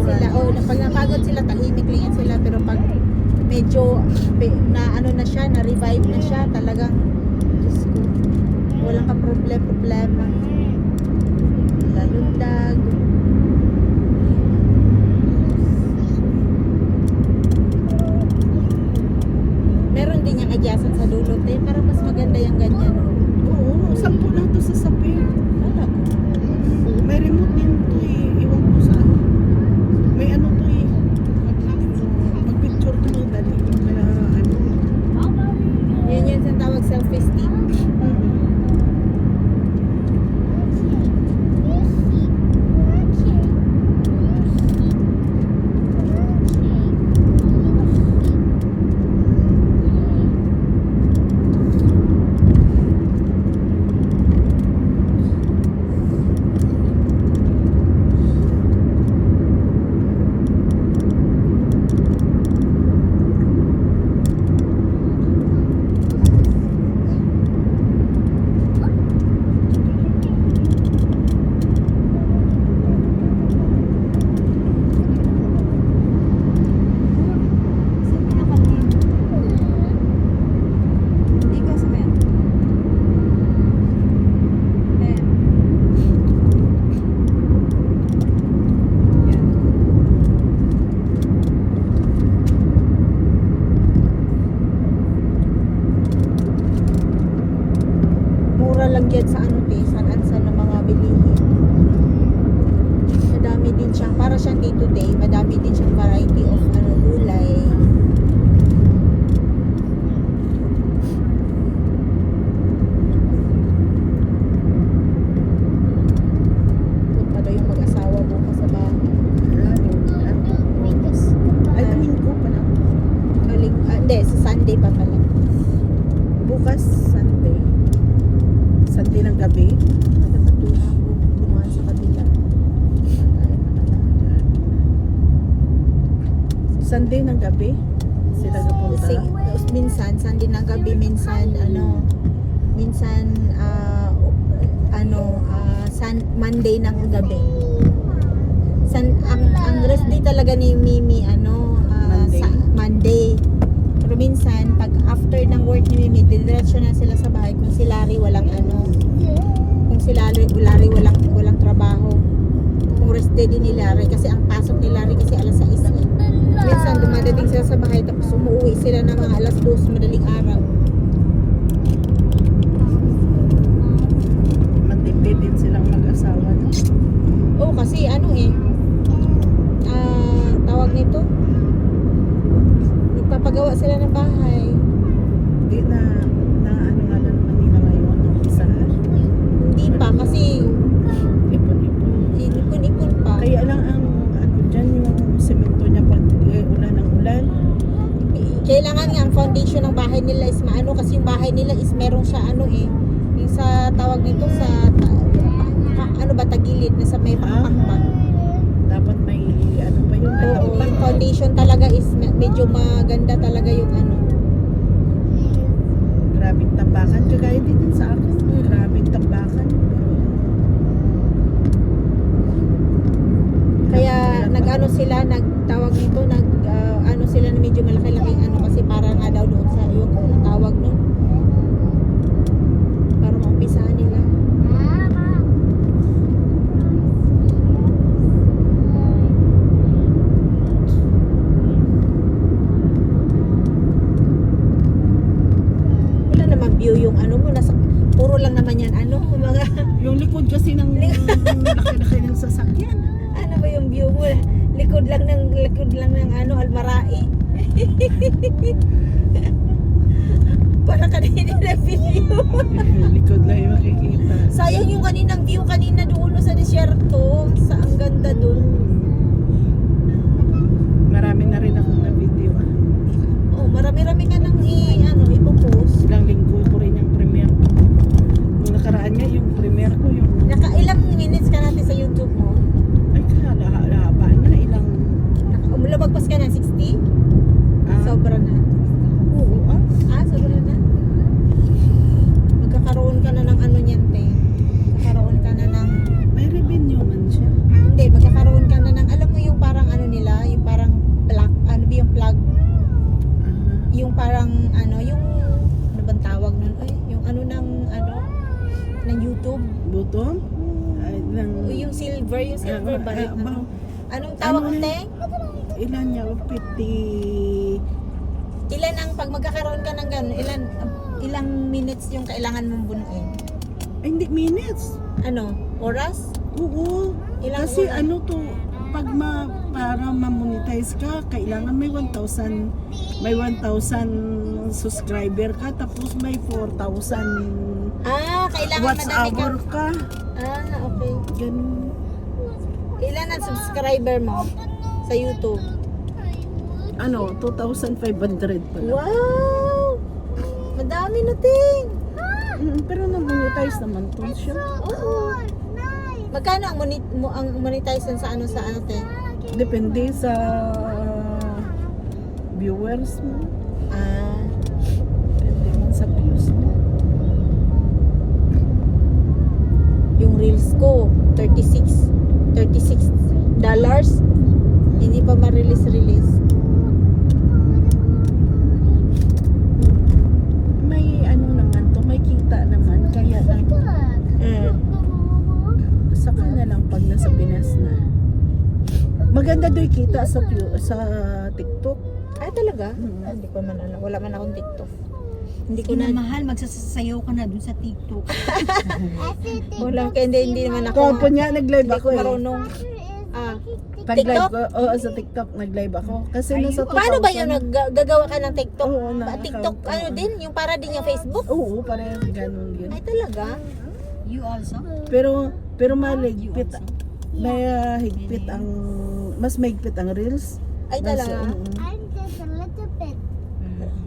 sila. Oh, pag napagod sila, tahimik lang yan sila. Pero pag medyo na ano na siya, na revive na siya, talagang Diyos ko, walang ka problema. Lalundag. Meron din yung adjacent sa dulot eh. Parang mas maganda yung ganyan. Oo, 10 lang to sa sapin. Wala. May remote din to eh. Iwan ko sa... May ano to eh. Mag-picture to ng dali. Kaya ano. Yan yung tawag selfie stick. Lang yan sa ano te, saan ng mga bilihin. Madami din siyang, para siyang day to day, madami din siyang variety of ano, gulay. Punta daw yung mag-asawa bukas sa bahay. Ay, Domingo pa lang. Hindi, sa Sunday pa pala. Bukas, Sunday. Sunday ng gabi. Natatunan ko dumaan sa kabila. Sunday ng gabi. Sila napunta. Kasi minsan Sunday ng gabi, minsan Monday ng gabi. Ang rest day talaga ni Mimi Monday. Monday. Pero minsan pag after ng work ni Mimi, diretso na sila sa bahay kung si Larry walang kung si Larry walang trabaho. Kung rest day din ni Larry kasi ang pasok ni Larry kasi alas 6. Minsan dumadating sila sa bahay tapos umuwi sila ng mga alas 2 madaling araw. Matipid din silang mag-asawa. No? Oo, kasi tawag nito, nagpapagawa sila ng bahay. Di na ano nga lang naman nila ngayon. Isahan. Hindi pa kasi Ipon-ipon. ipon-ipon pa. Kaya lang ang ano dyan yung semento niya pag ulan ng ulan. Kailangan nga ang foundation ng bahay nila is maano kasi yung bahay nila is merong sa yung sa tawag nito sa tagilid na sa may pakpak pa. Dapat may ano pa yun. Oo, yung foundation talaga is medyo maganda talaga yung Grabing tambakan. Kagaya din sa akin. Grabing tambakan. Kaya sila nagtawag nito sila na medyo malaki-laking kasi para nga daw doon sa yung tawag no para maumpisahan nila. Wala naman view yung mo nasa puro lang naman yan mga Yung likod kasi ng laki-laki ng sasakyan. ano ba yung view mo? Likod lang ng Almarai. Para kanina na video. Likod lang yung makikita. Sayang yung kaninang view kanina doon sa disyerto. Ang ganda doon. Marami na rin akong na-video. Oh, marami-rami ka nang ipopost. Ilang linggo ko rin yung premiere. Nung nakaraan nga yung premiere ko yung... Ilang minutes ka natin sa YouTube mo? Ay, haba na. Ilang... Lumagpas ka na 60? Sobra na. Oo, Sobra na. Magkakaroon ka na ng niyan, te. Magkakaroon ka na ng... may revenue man siya. Hindi, magkakaroon ka na ng... Alam mo yung parang Button? Ay, ng... Yung silver ba? Anong tawag Ano mo, yun? te? Ilan niya? 50... Ilan ang pag magkakaroon ka ng gano'n, ilang minutes yung kailangan mong bunuin? Ay, hindi minutes. Ano? Oras? Oo. Ilang Kasi oras? ano to, para ma-monetize ka, kailangan may 1,000 subscriber ka, tapos may 4,000 Kailangan watts madami ka. hour ka. Okay. Ganun. Ilan ang subscriber mo sa YouTube? Ano, 2,500 pala. Wow! Madami na, ting! Pero na-monetize naman to siya. Oo. Magkano ang monetize sa ano, te? Depende sa viewers mo. Depende man sa views mo. Yung reels ko, $36. Hindi pa ma-release. May ano naman to, may kita naman. Kaya lang, saka na lang pag nasa Pinas na. Maganda do'y kita sa TikTok. Ay, talaga? Mm. Hindi ko man alam. Wala man akong TikTok. Hindi ko na... Mahal, magsasayaw ka na dun sa TikTok. Wala, kaya hindi naman ako... Kahapon niya, nag-live Hindi ako ko eh. marunong. Pag-live TikTok? ko, sa TikTok, nag-live ako. Kasi nasa 2000. Paano ba yun? Gagawa ka ng TikTok? Oo, TikTok, ano din? Yung para din yung Facebook? Oo, parang ganun yun. Ay, talaga? You also? Pero maligpit. May higpit ang, mas mahigpit ang reels. Ay, talaga?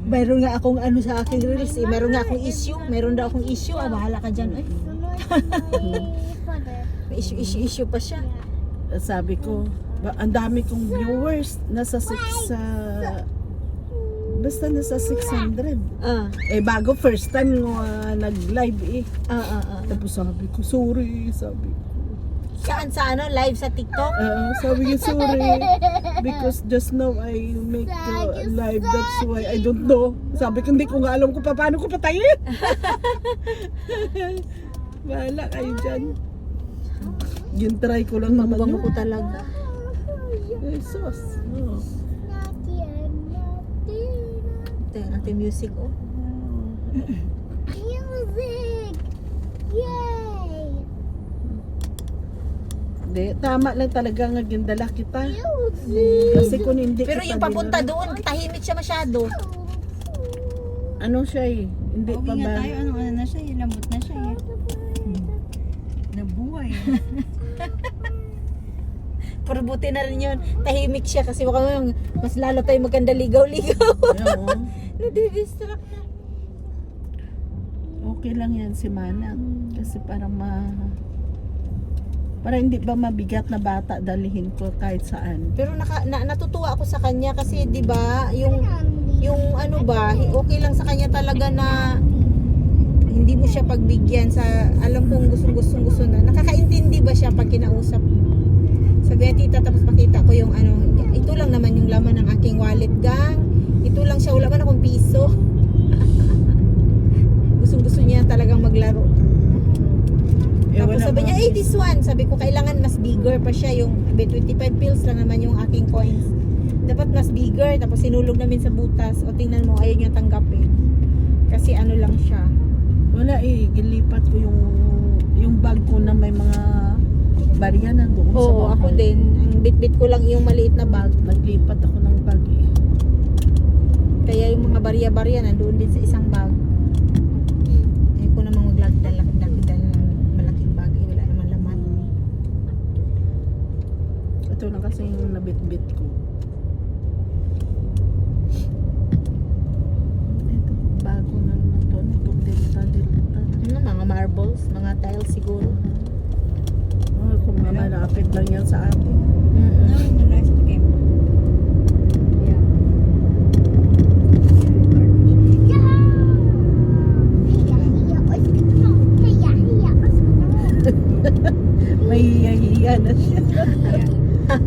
Mayroon nga akong ano sa aking Reels, eh. Meron nga akong issue. Meron daw akong issue. Bahala ka dyan. Ay, may issue pa siya. Sabi ko, ang dami kong viewers. Nasa 6, basta nasa 600. Bago first time nag-live eh. Tapos sabi ko, sorry, sabi ko. Saan sa ano? Live sa TikTok? Sabi ko, sorry. Because just now I make live, that's why I don't know. Sabi ko, hindi ko nga alam kung paano ko patayin. Bahala kayo dyan. Yun, try ko lang naman Mabango yun. ko talaga. Jesus. Ito yung ating music, oh. Music! Yay! Hindi, tama lang talaga nga gindala kita. Music! Kasi kung hindi Pero kita yung papunta dinala- doon, tahimik siya masyado. Ano siya eh? Hindi pa Uwi nga ba? tayo, ano na siya, lambot na siya eh. Nabuhay. Pero buti na rin yun. Tahimik siya kasi baka mas lalo tayo maganda ligaw-ligaw. Oo. Nadidistract na. Okay lang yan si Manat. Kasi parang para hindi ba mabigat na bata dalhin ko kahit saan. Pero natutuwa ako sa kanya kasi 'di ba, yung ano ba, okay lang sa kanya talaga na hindi mo siya pagbigyan sa alam kong gusto na. Nakakaintindi ba siya pag kinausap? Sabi niya, tita, tapos makita ko yung ano, ito lang naman yung laman ng aking wallet, gang. Ito lang siya, wala man akong piso. Gusto niya talagang maglaro. Tapos sabi niya, this one. Sabi ko, kailangan mas bigger pa siya. Yung 25 pills lang naman yung aking coins. Dapat mas bigger. Tapos sinulog namin sa butas. O tingnan mo, ayaw niya tanggapin. Kasi ano lang siya. Wala eh, gilipat ko yung bag ko na may mga barya na doon sa Oo, bahay. ako din. Ang bit-bit ko lang yung maliit na bag. Naglipat ako ng bag eh. Kaya yung mga barya-barya nandoon din sa isang bag. Ayaw ko namang maglagdal ng malaking bag. Wala naman laman. Ito na kasi yung nabit-bit ko. Ito, bago na naman to. Itong delta. Ano, mga marbles, mga tiles siguro. Kung mga malapit lang yan sa atin. No, the next game. Yeah. May hiya na siya.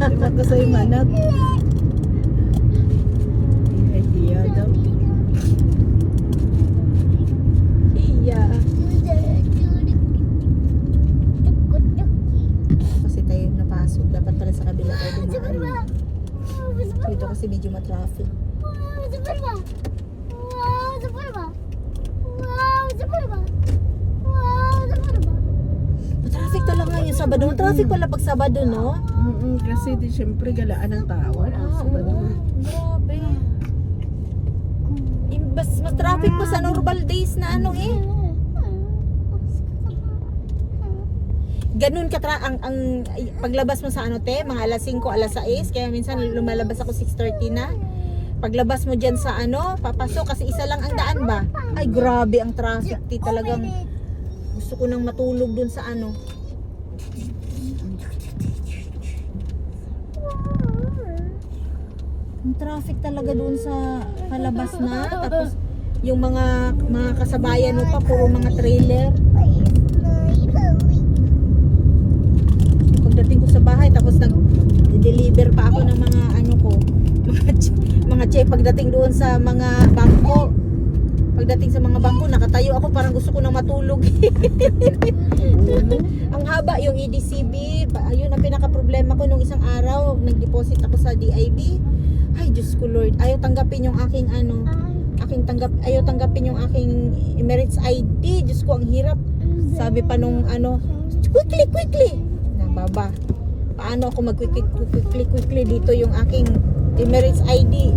Diba ko sa'yo, Manat? Hiya daw. Iya. Dito kasi medyo matraffic. Wow, Superba! Wow, Superba! Wow, Superba! Wow, Superba! Matraffic talaga yung Sabado. Matraffic pala pag Sabado, no? Kasi di syempre galaan ang tao. Oo. Grabe. Mas traffic pa sa normal days na ano eh. Ganun ang paglabas mo sa ano te, mga alas 5, alas 6, kaya minsan lumalabas ako 6:30 na. Paglabas mo diyan sa ano, papasok kasi isa lang ang daan ba? Ay grabe ang traffic ti talagang gusto ko nang matulog dun sa ano. Ang traffic talaga doon sa palabas na. Tapos yung mga kasabayan mo pa puro mga trailer. Pagdating ko sa bahay tapos nag-deliver pa ako ng mga ano ko. Mga check pagdating doon sa mga bangko. Pagdating sa mga bangko nakatayo ako parang gusto ko nang matulog. Ang haba yung EDCB. Ayun ang pinaka problema ko nung isang araw. Nag-deposit ako sa DIB. Ay, Diyos ko Lord. Ayaw tanggapin yung aking ano. Ayaw tanggapin yung aking Emirates ID. Diyos ko, ang hirap. Sabi pa nung ano, quickly. Nababa. Paano ako quickly dito yung aking Emirates ID.